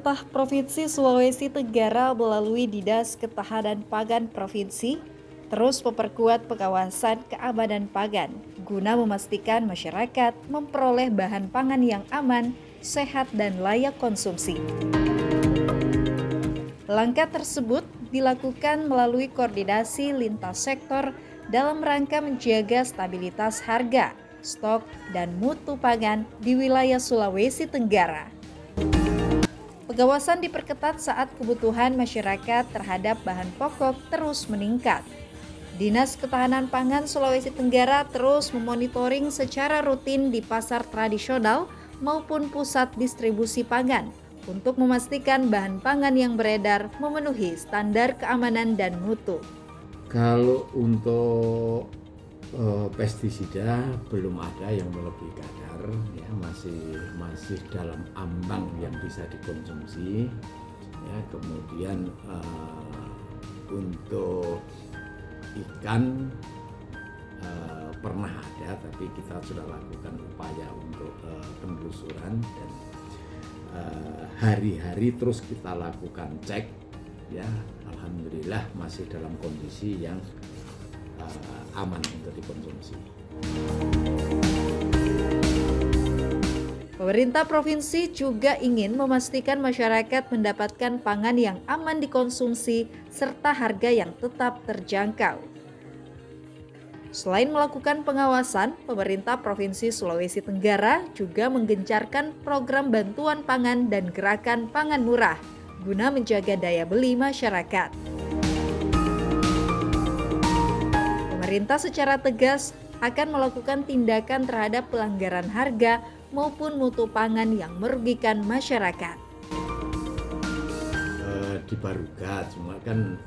Pemerintah Provinsi Sulawesi Tenggara melalui Dinas Ketahanan Pangan Provinsi terus memperkuat pengawasan keamanan pangan guna memastikan masyarakat memperoleh bahan pangan yang aman, sehat, dan layak konsumsi. Langkah tersebut dilakukan melalui koordinasi lintas sektor dalam rangka menjaga stabilitas harga, stok, dan mutu pangan di wilayah Sulawesi Tenggara. Pengawasan diperketat saat kebutuhan masyarakat terhadap bahan pokok terus meningkat. Dinas Ketahanan Pangan Sulawesi Tenggara terus memonitoring secara rutin di pasar tradisional maupun pusat distribusi pangan untuk memastikan bahan pangan yang beredar memenuhi standar keamanan dan mutu. Kalau untuk pestisida belum ada yang melebihi kadar, ya masih dalam ambang yang bisa dikonsumsi. Ya, kemudian untuk ikan pernah ada, tapi kita sudah lakukan upaya untuk penelusuran dan hari-hari terus kita lakukan cek. Ya, alhamdulillah masih dalam kondisi yang aman untuk dikonsumsi. Pemerintah provinsi juga ingin memastikan masyarakat mendapatkan pangan yang aman dikonsumsi serta harga yang tetap terjangkau. Selain melakukan pengawasan, pemerintah Provinsi Sulawesi Tenggara juga menggencarkan program bantuan pangan dan gerakan pangan murah guna menjaga daya beli masyarakat. Pemerintah secara tegas akan melakukan tindakan terhadap pelanggaran harga maupun mutu pangan yang merugikan masyarakat. Di Baruga cuma kan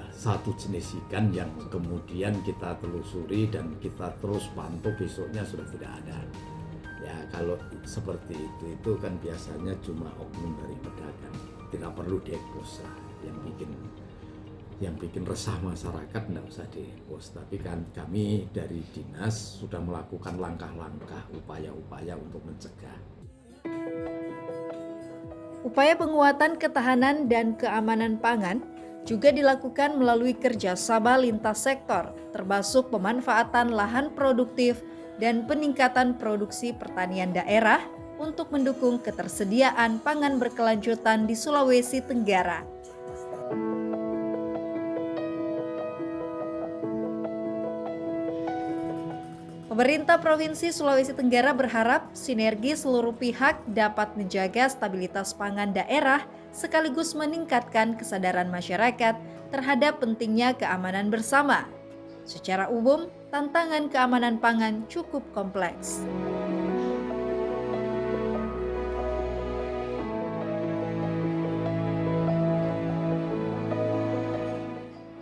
satu jenis ikan yang kemudian kita telusuri dan kita terus pantau, besoknya sudah tidak ada. Ya, kalau seperti itu kan biasanya cuma oknum dari pedagang, tidak perlu diekspos lah. Yang bikin resah masyarakat tidak usah diekspos, tapi kan kami dari dinas sudah melakukan langkah-langkah, upaya-upaya untuk mencegah. Upaya penguatan ketahanan dan keamanan pangan juga dilakukan melalui kerjasama lintas sektor, termasuk pemanfaatan lahan produktif dan peningkatan produksi pertanian daerah untuk mendukung ketersediaan pangan berkelanjutan di Sulawesi Tenggara. Pemerintah Provinsi Sulawesi Tenggara berharap sinergi seluruh pihak dapat menjaga stabilitas pangan daerah sekaligus meningkatkan kesadaran masyarakat terhadap pentingnya keamanan bersama. Secara umum, tantangan keamanan pangan cukup kompleks.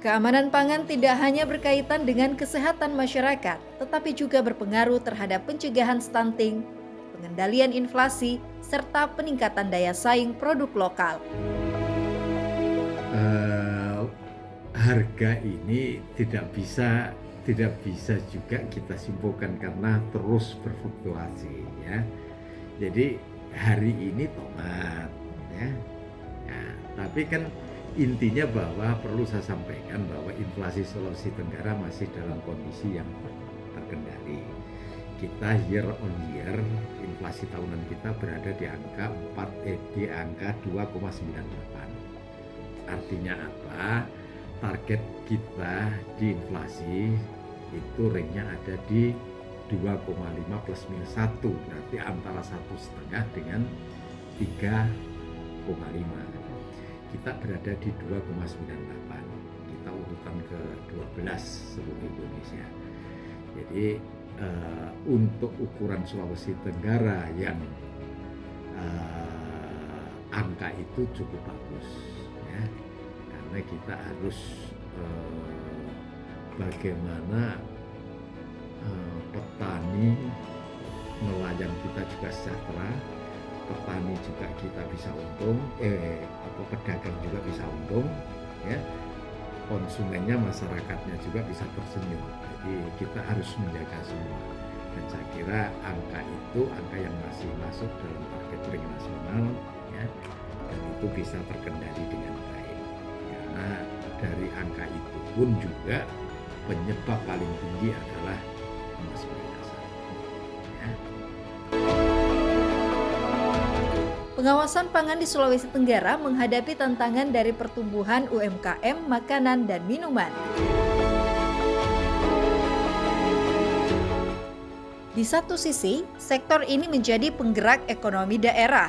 Keamanan pangan tidak hanya berkaitan dengan kesehatan masyarakat, tetapi juga berpengaruh terhadap pencegahan stunting, pengendalian inflasi, serta peningkatan daya saing produk lokal. Harga ini tidak bisa juga kita simpulkan karena terus berfluktuasi, ya. Jadi hari ini tomat, ya. Nah, tapi kan intinya bahwa perlu saya sampaikan bahwa inflasi Sulawesi Tenggara masih dalam kondisi yang terkendali. Kita year on year, inflasi tahunan kita berada di angka 2,98. Artinya apa? Target kita di inflasi itu range-nya ada di 2,5 plus minus 1, berarti antara 1,5 dengan 3,5. Kita berada di 2,98. Kita urutan ke-12 seluruh Indonesia. Jadi untuk ukuran Sulawesi Tenggara yang angka itu cukup bagus, ya. Karena kita harus bagaimana petani, nelayan kita juga sejahtera, petani juga kita bisa untung, pedagang juga bisa untung, ya, konsumennya, masyarakatnya juga bisa tersenyum. Jadi kita harus menjaga semua. Dan saya kira angka itu angka yang masih masuk dalam target ring nasional, ya. dan itu bisa terkendali dengan baik. Karena dari angka itu pun juga penyebab paling tinggi adalah emas perhiasan. Ya. Pengawasan pangan di Sulawesi Tenggara menghadapi tantangan dari pertumbuhan UMKM makanan dan minuman. Di satu sisi, sektor ini menjadi penggerak ekonomi daerah.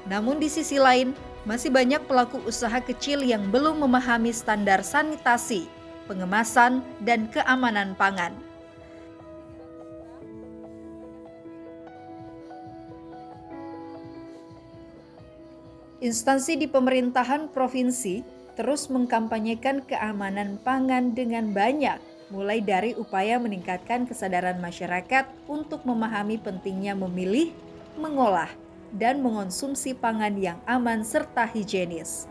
Namun di sisi lain, masih banyak pelaku usaha kecil yang belum memahami standar sanitasi, pengemasan, dan keamanan pangan. Instansi di pemerintahan provinsi terus mengkampanyekan keamanan pangan dengan banyak, mulai dari upaya meningkatkan kesadaran masyarakat untuk memahami pentingnya memilih, mengolah, dan mengonsumsi pangan yang aman serta higienis.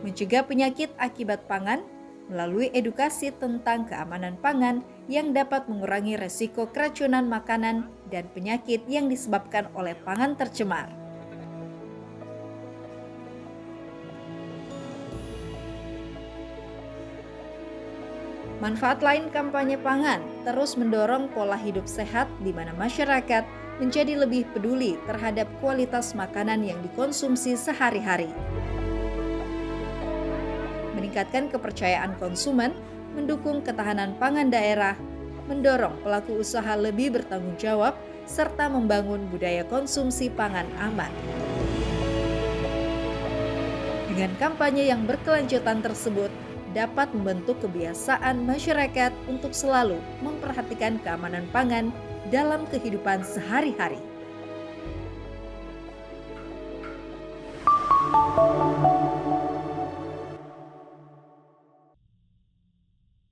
Mencegah penyakit akibat pangan melalui edukasi tentang keamanan pangan yang dapat mengurangi resiko keracunan makanan dan penyakit yang disebabkan oleh pangan tercemar. Manfaat lain kampanye pangan terus mendorong pola hidup sehat di mana masyarakat menjadi lebih peduli terhadap kualitas makanan yang dikonsumsi sehari-hari. Meningkatkan kepercayaan konsumen, mendukung ketahanan pangan daerah, mendorong pelaku usaha lebih bertanggung jawab, serta membangun budaya konsumsi pangan aman. Dengan kampanye yang berkelanjutan tersebut, dapat membentuk kebiasaan masyarakat untuk selalu memperhatikan keamanan pangan dalam kehidupan sehari-hari.